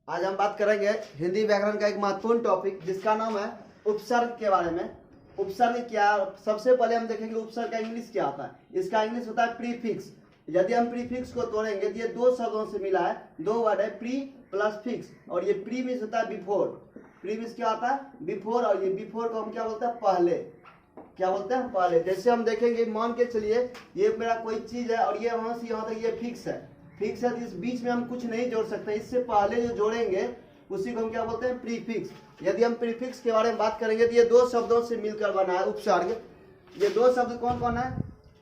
आज हम बात करेंगे हिंदी व्याकरण का एक महत्वपूर्ण टॉपिक जिसका नाम है उपसर्ग के बारे में। उपसर्ग क्या, सबसे पहले हम देखेंगे उपसर्ग का इंग्लिश क्या होता है। इसका इंग्लिश होता है प्रीफिक्स। यदि हम प्रीफिक्स को तोड़ेंगे तो ये दो शब्दों से मिला है, दो वर्ड है, प्री प्लस फिक्स। और ये प्री मीन्स होता है बिफोर। प्री मीन्स क्या होता है? बिफोर। और ये बिफोर को हम क्या बोलते हैं? पहले। क्या बोलते हैं? पहले। जैसे हम देखेंगे, मान के चलिए ये मेरा कोई चीज है और ये वहां से यहाँ तक ये फिक्स है। फिक्स है तो इस बीच में हम कुछ नहीं जोड़ सकते, इससे पहले जो जोड़ेंगे उसी को हम क्या बोलते हैं? प्रीफिक्स। यदि हम प्रीफिक्स के बारे में बात करेंगे तो ये दो शब्दों से मिलकर बना है उपसर्ग। ये दो शब्द कौन कौन है?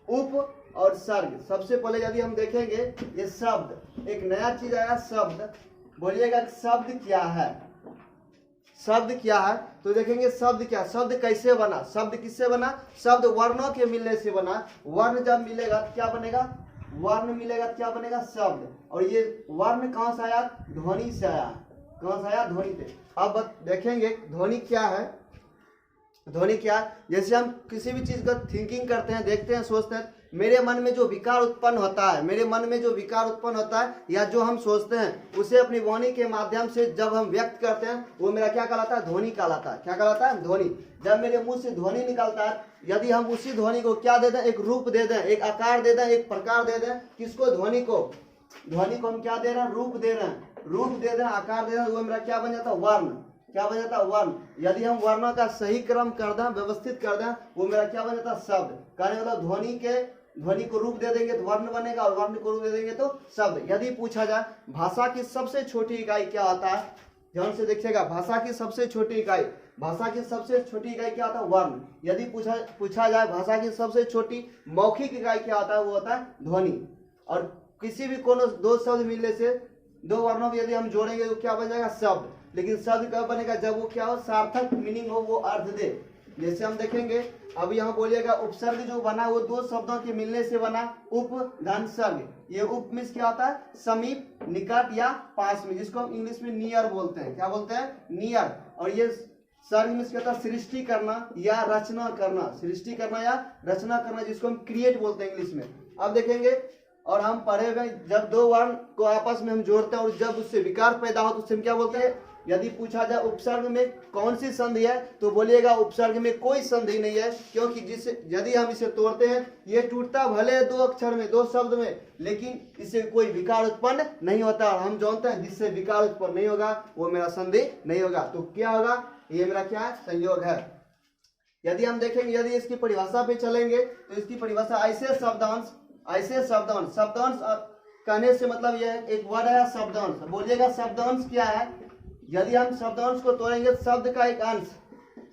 उप और सर्ग। सबसे पहले यदि हम देखेंगे ये शब्द, एक नया चीज आया शब्द। बोलिएगा शब्द क्या है? शब्द क्या है? तो देखेंगे शब्द क्या, शब्द कैसे बना, शब्द किससे बना? शब्द वर्णों के मिलने से बना। वर्ण जब मिलेगा तो क्या बनेगा? वर्ण मिलेगा तो क्या बनेगा? शब्द। और ये वर्ण कहां से आया? ध्वनि से आया। कहां से आया? ध्वनि से। अब देखेंगे ध्वनि क्या है। ध्वनि क्या है? जैसे हम किसी भी चीज का थिंकिंग करते हैं, देखते हैं, सोचते हैं, मेरे मन में जो विकार उत्पन्न होता है, मेरे मन में जो विकार उत्पन्न होता है या जो हम सोचते हैं उसे अपनी वाणी के माध्यम से जब हम व्यक्त करते हैं वो मेरा क्या कहलाता है? ध्वनि कहलाता है। क्या कहलाता है? ध्वनि। जब मेरे मुंह से ध्वनि निकलता है, यदि हम उसी ध्वनि को क्या दे दें? एक रूप दे दें, एक आकार दे दें, एक प्रकार दे दें। किसको? ध्वनि को। ध्वनि को हम क्या दे रहे हैं? रूप दे रहे हैं। रूप दे रहे हैं, आकार दे रहे हैं, वो मेरा क्या बन जाता है? वर्ण। क्या बन जाता है? वर्ण। यदि हम वर्णों का सही क्रम कर दें, व्यवस्थित कर दें, वो मेरा क्या बन जाता है? शब्द। कहने मतलब ध्वनि को रूप दे देंगे तो वर्ण बनेगा और वर्ण को रूप दे देंगे तो शब्द। यदि पूछा जाए भाषा की सबसे छोटी इकाई क्या होता है, ध्यान से देखिएगा, भाषा की सबसे छोटी इकाई, भाषा की सबसे छोटी इकाई क्या होता है? वर्ण। यदि पूछा जाए भाषा की सबसे छोटी मौखिक इकाई क्या होता है, वो होता है ध्वनि। और किसी भी कोनो दो शब्द मिलने से, दो वर्णों को यदि हम जोड़ेंगे तो क्या बन जाएगा? शब्द। लेकिन शब्द कब बनेगा? जब वो क्या हो? सार्थक मीनिंग हो, वो अर्थ दे। जैसे हम देखेंगे, अब यहाँ बोलिएगा उपसर्ग जो बना वो दो शब्दों के मिलने से बना, उप धन सर्ग। ये उप मीन्स क्या होता है? समीप, निकट या पास में, जिसको हम इंग्लिश में नियर बोलते हैं। क्या बोलते हैं? नियर। और ये सर्ग मीन्स क्या होता है? सृष्टि करना या रचना करना। सृष्टि करना या रचना करना, जिसको हम क्रिएट बोलते हैं इंग्लिश में। अब देखेंगे, और हम पढ़े हुए, जब दो वर्ण को आपस में हम जोड़ते हैं और जब उससे विकार पैदा हो तो उससे हम क्या बोलते हैं? यदि पूछा जाए उपसर्ग में कौन सी संधि है, तो बोलिएगा उपसर्ग में कोई संधि नहीं है, क्योंकि जिसे यदि हम इसे तोड़ते हैं ये टूटता भले दो अक्षर में, दो शब्द में, लेकिन इससे कोई विकार उत्पन्न नहीं होता। और हम जानते हैं जिससे विकार उत्पन्न नहीं होगा वो मेरा संधि नहीं होगा। तो क्या होगा? ये मेरा क्या है? संयोग है। यदि हम देखेंगे, यदि इसकी परिभाषा पे चलेंगे तो इसकी परिभाषा ऐसे शब्दांश, ऐसे शब्दांश, शब्दांश कहने से मतलब यह एक वर्ड है शब्दांश। बोलिएगा शब्दांश क्या है? यदि हम शब्दांश को तोड़ेंगे, शब्द का एक अंश,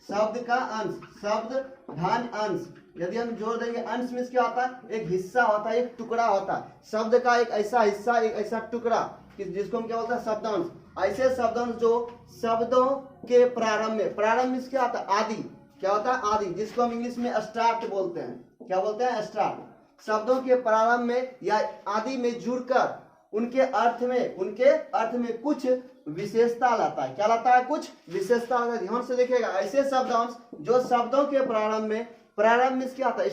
शब्द का अंश, शब्द धन अंश, यदि हम जोड़ देंगे, अंश में क्या होता है? एक हिस्सा होता है, एक टुकड़ा होता है। शब्द का एक ऐसा हिस्सा, एक ऐसा टुकड़ा, जिसको हम क्या बोलते हैं? शब्दांश। ऐसे शब्दांश जो शब्दों के प्रारंभ में, प्रारंभ में क्या होता है? आदि। क्या होता है? आदि, जिसको हम इंग्लिश में स्टार्ट बोलते हैं। क्या बोलते हैं? स्टार्ट। शब्दों के प्रारंभ में या आदि में जुड़कर उनके अर्थ में कुछ विशेषता लाता है। क्या लाता है? कुछ विशेषता लाता है। ध्यान से देखिएगा, ऐसे शब्दांश जो शब्दों के प्रारंभ में, प्रारंभ में क्या आता है?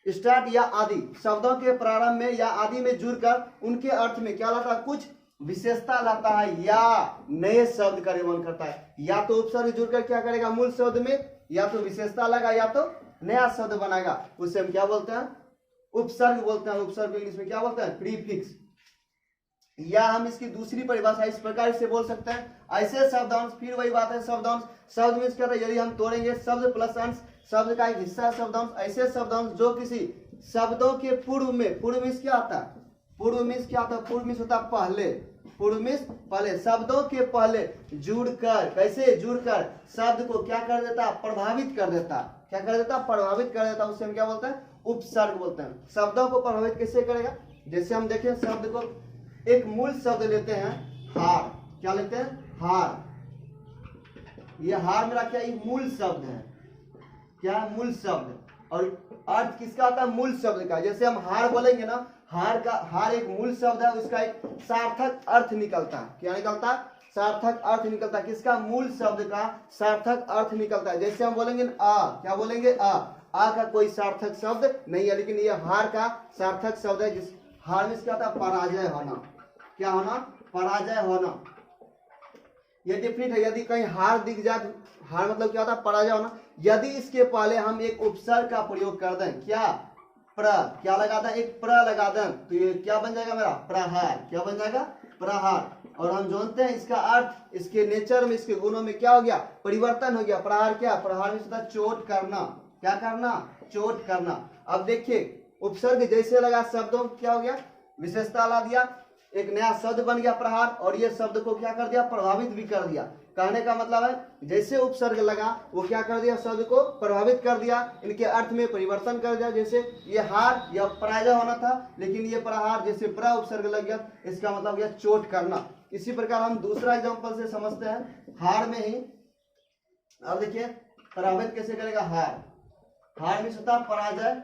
स्टार्ट या आदि, शब्दों के प्रारंभ में या आदि में जुड़कर उनके अर्थ में क्या लाता है? कुछ विशेषता लाता है या नए शब्द का निर्माण करता है। या तो उपसर्ग जुड़कर क्या करेगा? मूल शब्द में, या तो विशेषता लगा, या तो नया शब्द बनाएगा। उसे हम क्या बोलते हैं? उपसर्ग बोलते हैं। उपसर्ग इंग्लिश में क्या बोलते हैं? प्रीफिक्स। या हम इसकी दूसरी परिभाषा इस प्रकार से बोल सकते हैं, ऐसे शब्दांश, फिर वही बात है शब्दांश। शब्द मीन्स क्या होता है? यदि हम तोड़ेंगे, शब्द प्लस अंश, शब्द का एक हिस्सा शब्दांश। ऐसे शब्दांश जो किसी शब्दों के पूर्व में, पूर्व मीन्स क्या आता है? पूर्व मीन्स क्या होता है? पूर्व मीन्स होता है पहले। पूर्व मीन्स पहले, शब्दों के पहले जुड़कर, कैसे जुड़कर शब्द को क्या कर देता? प्रभावित कर देता। क्या कर देता? प्रभावित कर देता। उससे हम क्या बोलते हैं? उपसर्ग बोलते हैं। शब्दों को प्रभावित कैसे करेगा? जैसे हम देखें, शब्द को एक मूल शब्द लेते हैं, हार। क्या लेते हैं? हार। ये हार मेरा क्या? एक मूल शब्द है। क्या है? मूल शब्द। और अर्थ किसका आता है? मूल शब्द का। जैसे हम हार बोलेंगे ना, हार एक मूल शब्द है, उसका एक सार्थक अर्थ निकलता है। क्या निकलता है? सार्थक अर्थ निकलता है। किसका? मूल शब्द का सार्थक अर्थ निकलता है। जैसे हम बोलेंगे आ, क्या बोलेंगे? आ का कोई सार्थक शब्द नहीं है, लेकिन यह हार का सार्थक शब्द है। जिस हार में क्या होता है? पराजय होना। क्या होना? पराजय होना। ये डिफिनिट है। यदि कहीं हार दिख जाए, हार मतलब क्या होता है, पराजय होना। यदि इसके पहले हम एक उपसर्ग का प्रयोग कर दें, क्या प्र, क्या लगा दें, एक प्र लगा दें, तो ये क्या बन जाएगा मेरा, प्रहार। क्या बन जाएगा, प्रहार। और हम जानते हैं इसका अर्थ, इसके नेचर में, इसके गुणों में क्या हो गया, परिवर्तन हो गया। प्रहार क्या, प्रहार में होता है चोट करना। क्या करना, चोट करना। अब देखिए उपसर्ग जैसे लगा शब्दों क्या हो गया, विशेषता ला दिया, एक नया शब्द बन गया प्रहार, और ये शब्द को क्या कर दिया, प्रभावित भी कर दिया। कहने का मतलब है जैसे उपसर्ग लगा वो क्या कर दिया, शब्द को प्रभावित कर दिया, इनके अर्थ में परिवर्तन कर दिया। जैसे ये हार या पराजय होना था, लेकिन ये प्रहार जैसे प्र उपसर्ग लग गया, इसका मतलब यह चोट करना। इसी प्रकार हम दूसरा एग्जांपल से समझते हैं, हार में ही। अब देखिए प्रभावित कैसे करेगा, हार, हार में होता पराजय।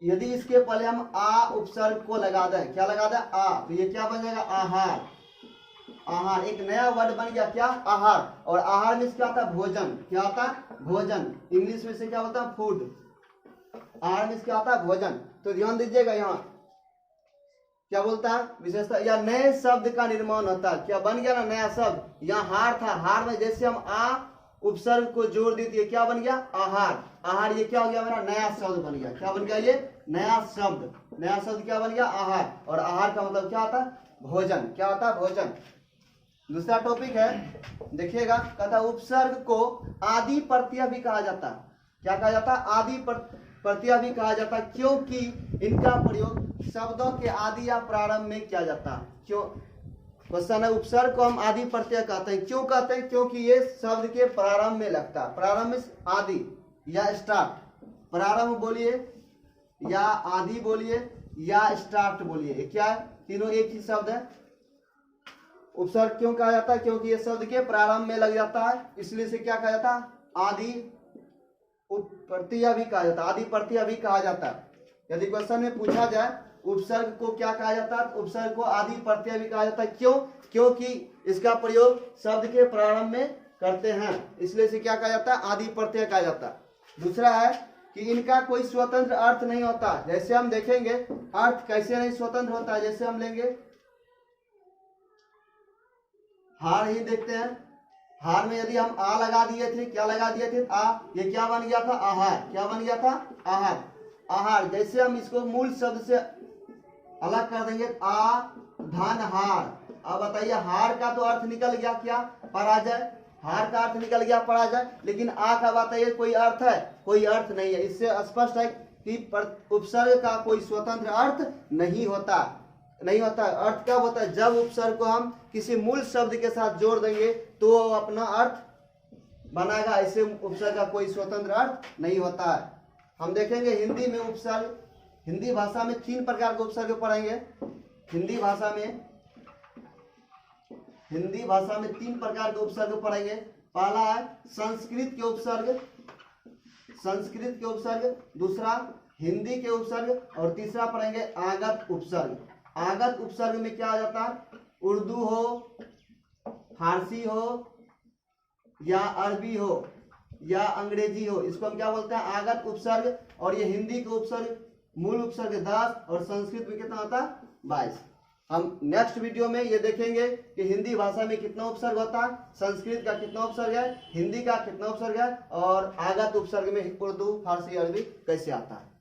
यदि इसके पहले हम आ उपसर्ग को लगा दें, क्या लगा दें, आ, तो ये क्या बन जाएगा, आहार। आहार एक नया वर्ड बन गया, क्या, आहार। और आहार में क्या आता है, भोजन। क्या आता है, भोजन। इंग्लिश में से क्या बोलता है, फूड। आहार में क्या आता है, भोजन। तो ध्यान दीजिएगा, यहाँ क्या बोलता है, विशेषता या नए शब्द का निर्माण होता है। क्या बन गया ना, नया शब्द। यहाँ हार था, हार में जैसे हम आ उपसर्ग को जोड़ दी थी, क्या बन गया, आहार। आहार ये क्या हो गया, मेरा नया शब्द बन गया। क्या बन गया, ये नया शब्द। नया शब्द क्या बन गया, आहार। और आहार का मतलब क्या आता है, भोजन। क्या होता है, भोजन। दूसरा टॉपिक है, देखिएगा, कहता उपसर्ग को आदि प्रत्यय भी कहा जाता है। क्या कहा जाता है, आदि प्रत्यय भी कहा जाता है, क्योंकि इनका प्रयोग शब्दों के आदि या प्रारंभ में किया जाता है। क्यों, क्वेश्चन है, उपसर्ग को हम आदि प्रत्यय कहते हैं, क्यों कहते हैं, क्योंकि ये शब्द के प्रारंभ में लगता है। प्रारंभ में आदि या स्टार्ट, प्रारंभ बोलिए या आदि बोलिए या स्टार्ट बोलिए, क्या है, तीनों एक ही शब्द है। उपसर्ग क्यों कहा जाता है, क्योंकि ये शब्द के प्रारंभ में लग जाता है, इसलिए से क्या कहा जाता है, आदि प्रत्यय भी कहा जाता है, आदि प्रत्यय भी कहा जाता है। यदि क्वेश्चन में पूछा जाए उपसर्ग को क्या कहा जाता है, उपसर्ग को आदि प्रत्यय भी कहा जाता है। क्यों, क्योंकि इसका प्रयोग शब्द के प्रारंभ में करते हैं, इसलिए से क्या कहा जाता है, आदि प्रत्यय कहा जाता है। दूसरा है कि इनका कोई स्वतंत्र अर्थ नहीं होता। जैसे हम देखेंगे अर्थ कैसे नहीं स्वतंत्र होता है, जैसे हम लेंगे हार ही देखते हैं। हार में यदि हम आ लगा दिए थे, क्या लगा दिए थे, आ, ये क्या बन गया था, आहार। क्या बन गया था, आहार। आहार जैसे हम इसको मूल शब्द से अलग कर देंगे, आ धन हार। अब बताइए हार का तो अर्थ निकल गया क्या, पराजय। हार का अर्थ निकल गया पराजय, लेकिन आ का बताइए कोई अर्थ है, कोई अर्थ नहीं है। इससे स्पष्ट है कि उपसर्ग का कोई स्वतंत्र अर्थ नहीं होता, नहीं होता। अर्थ कब होता है, जब उपसर्ग को हम किसी मूल शब्द के साथ जोड़ देंगे तो वो अपना अर्थ बनाएगा। ऐसे उपसर्ग का कोई स्वतंत्र अर्थ नहीं होता है। हम देखेंगे हिंदी में उपसर्ग, हिंदी भाषा में 3 प्रकार के उपसर्ग पढ़ेंगे। हिंदी भाषा में 3 प्रकार के उपसर्ग पढ़ेंगे। पहला है संस्कृत के उपसर्ग, संस्कृत के उपसर्ग, दूसरा हिंदी के उपसर्ग, और तीसरा पढ़ेंगे आगत उपसर्ग। आगत उपसर्ग में क्या आ जाता है, उर्दू हो, फारसी हो या अरबी हो या अंग्रेजी हो, इसको हम क्या बोलते हैं, आगत उपसर्ग। और ये हिंदी के उपसर्ग, मूल उपसर्ग 10 और संस्कृत में कितना होता है, 22। हम नेक्स्ट वीडियो में ये देखेंगे कि हिंदी भाषा में कितना उपसर्ग होता है, संस्कृत का कितना उपसर्ग है, हिंदी का कितना उपसर्ग है, और आगत उपसर्ग में उर्दू, फारसी, अरबी कैसे आता है।